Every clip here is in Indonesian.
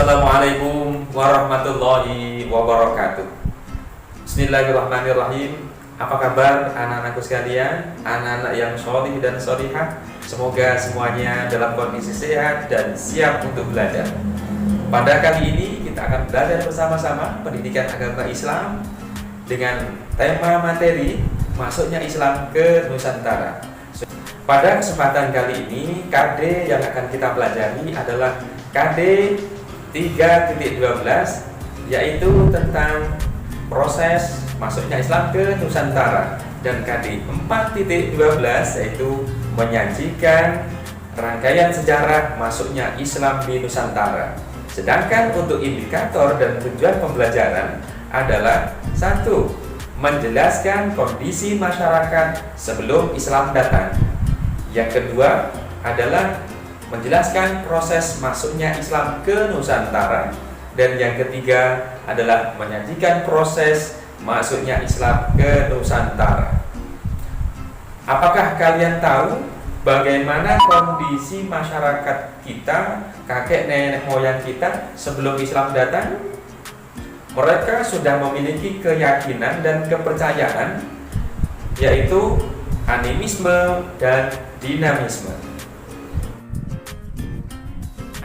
Assalamualaikum warahmatullahi wabarakatuh. Bismillahirrahmanirrahim. Apa kabar anak-anakku sekalian, anak-anak yang sholih dan sholihah? Semoga semuanya dalam kondisi sehat dan siap untuk belajar. Pada kali ini kita akan belajar bersama-sama pendidikan agama Islam dengan tema materi masuknya Islam ke Nusantara. Pada kesempatan kali ini, KD yang akan kita pelajari adalah KD 3.12, yaitu tentang proses masuknya Islam ke Nusantara, dan KD 4.12 yaitu menyajikan rangkaian sejarah masuknya Islam di Nusantara. Sedangkan untuk indikator dan tujuan pembelajaran adalah 1. Menjelaskan kondisi masyarakat sebelum Islam datang. Yang kedua adalah menjelaskan proses masuknya Islam ke Nusantara. Dan yang ketiga adalah menyajikan proses masuknya Islam ke Nusantara. Apakah kalian tahu bagaimana kondisi masyarakat kita, kakek nenek moyang kita sebelum Islam datang? Mereka sudah memiliki keyakinan dan kepercayaan, yaitu animisme dan dinamisme.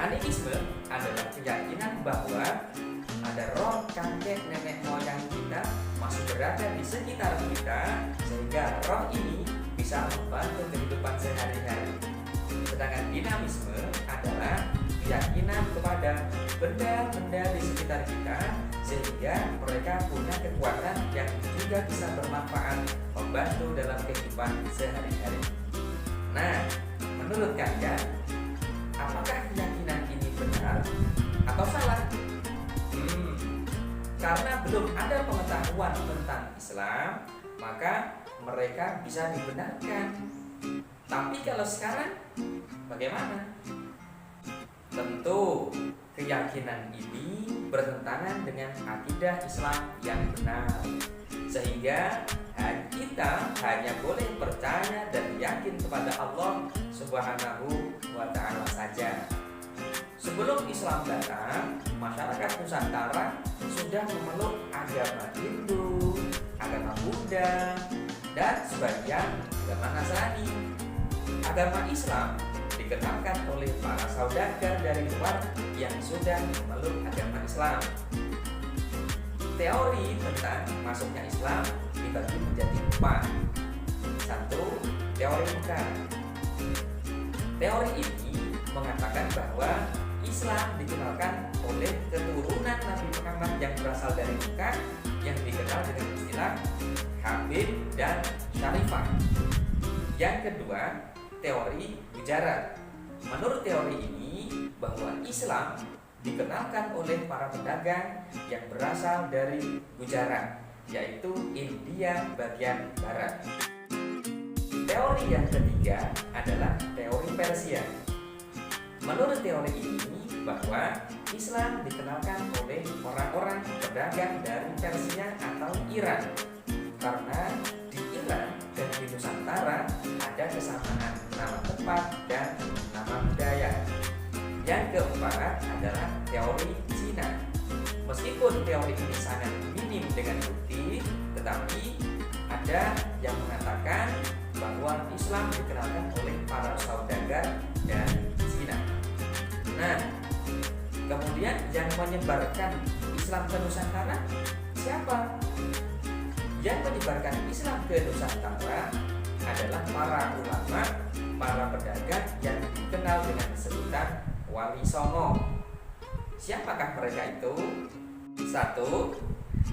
Animisme adalah keyakinan bahwa ada roh kakek nenek moyang kita masih berada di sekitar kita, sehingga roh ini bisa membantu kehidupan sehari-hari. Sedangkan dinamisme adalah keyakinan kepada benda-benda di sekitar kita, sehingga mereka punya kekuatan yang juga bisa bermanfaat membantu dalam kehidupan sehari-hari. Nah, menurut kalian, apakah keyakinan ini benar atau salah? Karena belum ada pengetahuan tentang Islam, maka mereka bisa dibenarkan. Tapi kalau sekarang, bagaimana? Tentu keyakinan ini bertentangan dengan akidah Islam yang benar, sehingga kita hanya boleh percaya dan yakin kepada Allah Subhanahu wa Ta'ala saja. Sebelum Islam datang, masyarakat Nusantara sudah memeluk agama Hindu, agama Buddha, dan sebagian agama Nasrani. Agama Islam dikenalkan oleh para saudagar dari luar yang sudah memeluk agama Islam. Teori tentang masuknya Islam dibagi menjadi 4. 1. Teori Mekah. Teori ini mengatakan bahwa Islam dikenalkan oleh keturunan Nabi Muhammad yang berasal dari Mekah, yang dikenal dengan istilah Habib dan Syarifah. Yang kedua, teori Gujarat. Menurut teori ini, bahwa Islam dikenalkan oleh para pedagang yang berasal dari Gujarat, yaitu India bagian barat. Teori yang ketiga adalah teori Persia. Menurut teori ini, bahwa Islam dikenalkan oleh orang-orang pedagang dari Persia atau Iran, karena di Iran dan di Nusantara ada kesamaan nama tempat dan nama budaya. Yang keempat adalah teori Cina. Meskipun teori ini sangat minim dengan bukti, tetapi ada yang mengatakan bahwa Islam dikenalkan oleh para saudagar dari Cina. Nah, kemudian yang menyebarkan Islam ke Nusantara siapa? Yang menyebarkan Islam ke Nusantara adalah para ulama, para pedagang yang dikenal dengan sebutan Wali Songo. Siapakah mereka itu? 1.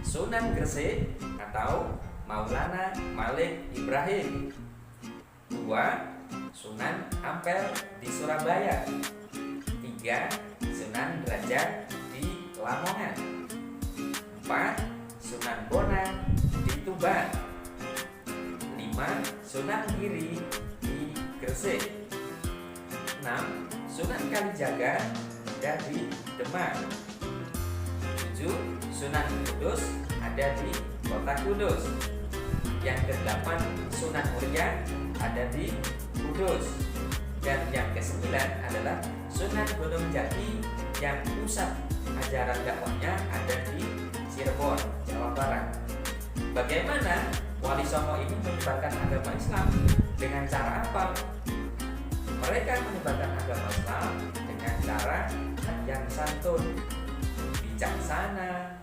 Sunan Gresik atau Maulana Malik Ibrahim. 2. Sunan Ampel di Surabaya. 3. Sunan Derajat di Lamongan. 4. Sunan Bonang di Tuban. 5. Sunan Giri di Gresik. 6. Sunan Kalijaga ada di Demak. 7. Sunan Kudus ada di Kota Kudus. Yang ke-8 Sunan Muria ada di Kudus. Dan yang ke-9 adalah Sunan Gunung Jati yang pusat ajaran dakwahnya ada di Cirebon, Jawa Barat. Bagaimana Wali Songo ini menyebarkan agama Islam? Dengan cara apa? Mereka menyebarkan agama Islam dengan cara yang santun, bijaksana,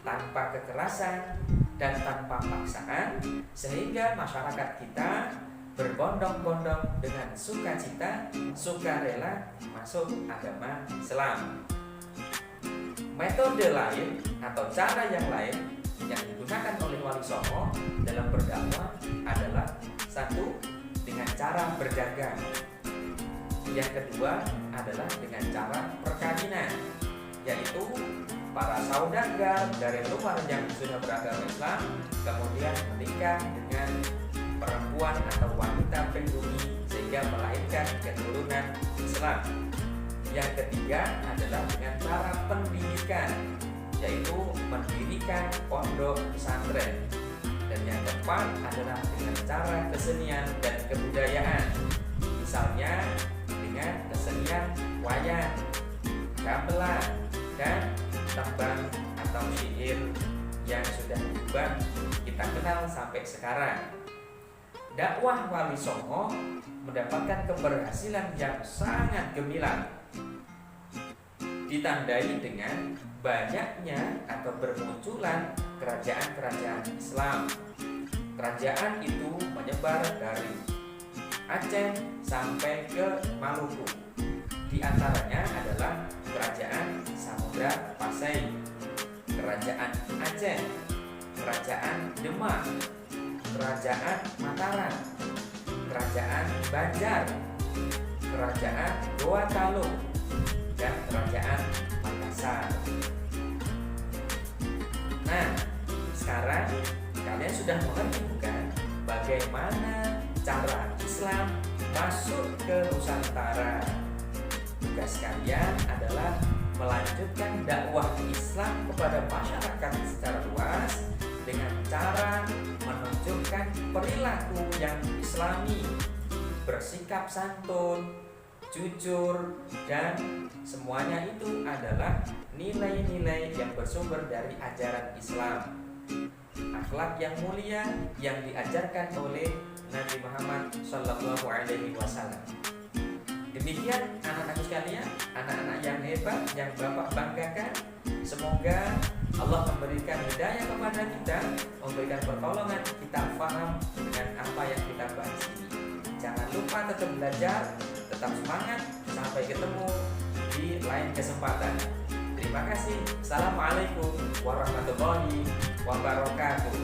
tanpa kekerasan, dan tanpa paksaan, sehingga masyarakat kita berbondong-bondong dengan sukacita, sukarela masuk agama Islam. Metode lain atau cara yang lain yang digunakan oleh Wali Songo dalam berdakwah adalah satu, dengan cara berdagang. Yang kedua adalah dengan cara perkawinan, yaitu para saudagar dari luar yang sudah beragama Islam kemudian menikah dengan perempuan atau wanita pribumi sehingga melahirkan keturunan Islam. Yang ketiga adalah dengan cara pendidikan, yaitu mendirikan pondok pesantren. Dan yang keempat adalah dengan cara kesenian dan kebudayaan, misalnya dengan kesenian wayang, gamelan, dan tembang atau syair yang sudah berubah kita kenal sampai sekarang. Dakwah Wali Songo mendapatkan keberhasilan yang sangat gemilang, ditandai dengan banyaknya atau bermunculan kerajaan-kerajaan Islam. Kerajaan itu menyebar dari Aceh sampai ke Maluku. Di antaranya adalah Kerajaan Samudra Pasai, Kerajaan Aceh, Kerajaan Demak, Kerajaan Mataram, Kerajaan Banjar, Kerajaan Goa Taluk, dan Kerajaan Makassar. Nah, sekarang kalian sudah mengerti bukan bagaimana cara Islam masuk ke Nusantara? Tugas kalian adalah melanjutkan dakwah Islam kepada masyarakat secara luas dengan cara menunjukkan perilaku yang Islami, bersikap santun, jujur, dan semuanya itu adalah nilai-nilai yang bersumber dari ajaran Islam, akhlak yang mulia yang diajarkan oleh Nabi Muhammad SAW. Demikian anak-anak sekalian, anak-anak yang hebat yang Bapak banggakan. Semoga Allah memberikan hidayah kepada kita, memberikan pertolongan kita paham dengan apa yang kita bahas ini. Jangan lupa tetap belajar, tetap semangat. Sampai ketemu di lain kesempatan. Terima kasih. Assalamualaikum warahmatullahi wabarakatuh.